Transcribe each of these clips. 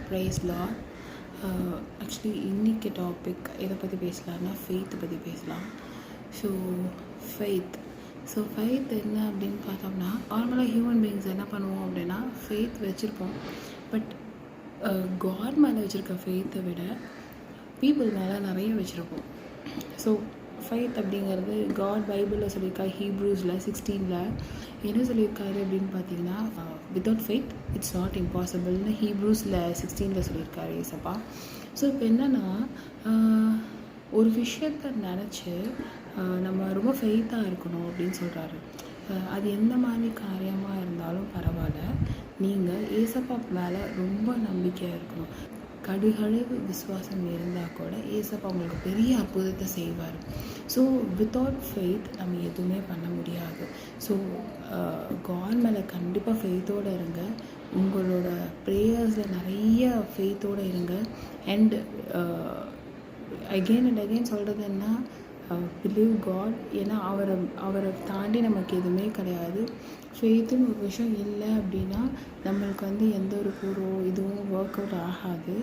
Price lord. Actually இன்றைக்கி topic எதை பற்றி பேசலாம்னா ஃபெய்த்தை பற்றி பேசலாம். ஃபெய்த் என்ன அப்படின்னு பார்த்தோம்னா, நார்மலாக ஹியூமன் பீயிங்ஸ் என்ன பண்ணுவோம் அப்படின்னா, ஃபெய்த் வச்சுருப்போம். பட் காட் மேலே வச்சுருக்க ஃபெய்த்தை விட பீப்புள் மேலே நிறைய வச்சுருப்போம். ஸோ ஃபெய்த் அப்படிங்கிறது காட் பைபிளில் சொல்லியிருக்காரு. ஹீப்ரூஸில் 16 என்ன சொல்லியிருக்காரு அப்படின்னு பார்த்தீங்கன்னா, வித்தவுட் ஃபெய்த் இட்ஸ் நாட் இம்பாசிபிள்னு ஹீப்ரூஸில் 16 சொல்லியிருக்காரு ஏசப்பா. ஸோ இப்போ என்னென்னா, ஒரு விஷயத்தை நினச்சி நம்ம ரொம்ப ஃபெய்த்தாக இருக்கணும் அப்படின்னு சொல்கிறாரு. அது எந்த மாதிரி காரியமாக இருந்தாலும் பரவாயில்ல, நீங்கள் ஏசப்பா மேலே ரொம்ப நம்பிக்கையாக இருக்கணும். கடுகளவு விசுவாசம் இருந்தால் கூட ஏசப்பா உங்களுக்கு பெரிய அற்புதத்தை செய்வார். ஸோ வித்தவுட் ஃபெய்த் நம்ம எதுவுமே பண்ண முடியாது. ஸோ காட் மேலே கண்டிப்பாக ஃபெய்த்தோடு இருங்க. உங்களோட ப்ரேயர்ஸில் நிறைய ஃபெய்த்தோடு இருங்க. அண்ட் அகெயின் அண்ட் அகெயின் சொல்கிறது என்ன, பிலீவ் காட். ஏன்னா அவரை தாண்டி நமக்கு எதுவுமே கிடையாது. ஃபெய்த்துன்னு ஒரு விஷயம் இல்லை அப்படின்னா நம்மளுக்கு எந்த ஒரு இதுவும் ஒர்க் அவுட் ஆகாது.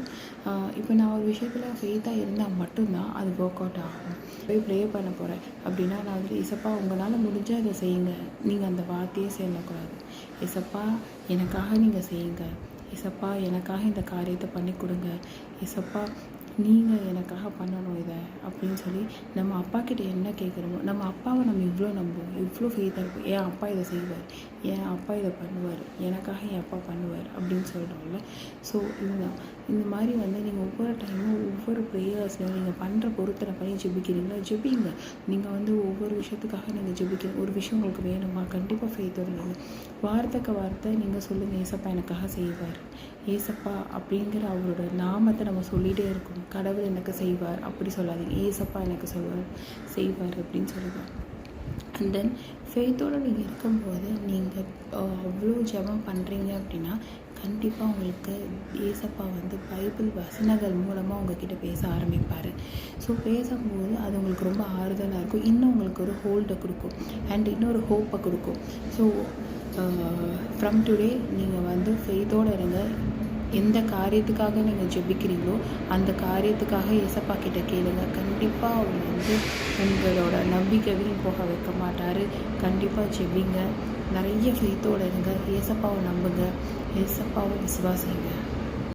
இப்போ நான் ஒரு விஷயத்தில் ஃபெய்த்தாக இருந்தால் மட்டும்தான் அது ஒர்க் அவுட் ஆகும். போய் ப்ரே பண்ண போகிறேன் அப்படின்னா நான் இசப்பா உங்களால் முடிஞ்சால் அதை செய்யுங்க, நீங்கள் அந்த வார்த்தையே செய்யக்கூடாது. இசப்பா எனக்காக நீங்கள் செய்யுங்க, இசப்பா எனக்காக இந்த காரியத்தை பண்ணி கொடுங்க, இசப்பா நீங்கள் எனக்காக பண்ணணும் இதை அப்படின்னு சொல்லி நம்ம அப்பா கிட்டே என்ன கேட்குறோமோ, நம்ம அப்பாவை நம்ம இவ்வளோ நம்புவோம், இவ்வளோ ஃபெய்த்தாக இருக்கும். என் அப்பா இதை செய்வார், என் அப்பா இதை பண்ணுவார், எனக்காக என் அப்பா பண்ணுவார் அப்படின்னு சொல்கிறோம்ல. ஸோ இதுதான் இந்த மாதிரி நீங்கள் ஒவ்வொரு டைமும் ஒவ்வொரு ப்ரேயர்ஸ்லையும் நீங்கள் பண்ணுற பொருத்தனை பண்ணி ஜெபிக்கிறீங்களா, ஜெபிங்க. நீங்கள் ஒவ்வொரு விஷயத்துக்காக நீங்கள் ஜெபிக்கிறீங்க. ஒரு விஷயம் உங்களுக்கு வேணுமா, கண்டிப்பாக ஃபெய்த்தோடு நீங்கள் வார்த்தைக்கு வார்த்தை நீங்கள் சொல்லுங்கள், ஏசப்பா எனக்காக செய்வார், ஏசப்பா அப்படிங்கிற அவரோட நாமத்தை நம்ம சொல்லிகிட்டே இருக்கணும். கடவுள் எனக்கு செய்வார் அப்படி சொல்லாதீங்க, ஏசப்பா எனக்கு செய்வார் அப்படின்னு சொல்லுவார். அண்ட் தென் ஃபெய்த்தோடு நீங்கள் இருக்கும்போது நீங்கள் அவ்வளோ ஜெபம் பண்ணுறீங்க அப்படின்னா கண்டிப்பாக உங்களுக்கு ஏசப்பா பைபிள் வசனங்கள் மூலமாக உங்ககிட்ட பேச ஆரம்பிப்பார். ஸோ பேசும்போது அது உங்களுக்கு ரொம்ப ஆறுதலாக இருக்கும். இன்னும் உங்களுக்கு ஒரு ஹோல்டை கொடுக்கும் அண்ட் இன்னொரு ஹோப்பை கொடுக்கும். ஸோ ஃப்ரம் டுடே நீங்கள் ஃபெய்த்தோடு இருங்க. எந்த காரியத்துக்காக நீங்கள் ஜெபிக்கிறீங்களோ அந்த காரியத்துக்காக ஏசப்பா கிட்ட கேளுங்க. கண்டிப்பாக அவர் உங்களோட நம்பிக்கை வீண் போக வைக்க மாட்டார். கண்டிப்பாக ஜெபிங்க, நிறைய ஃபெய்த்தோடு இருங்க, ஏசப்பாவை நம்புங்க, ஏசப்பாவை விசுவாசிங்க.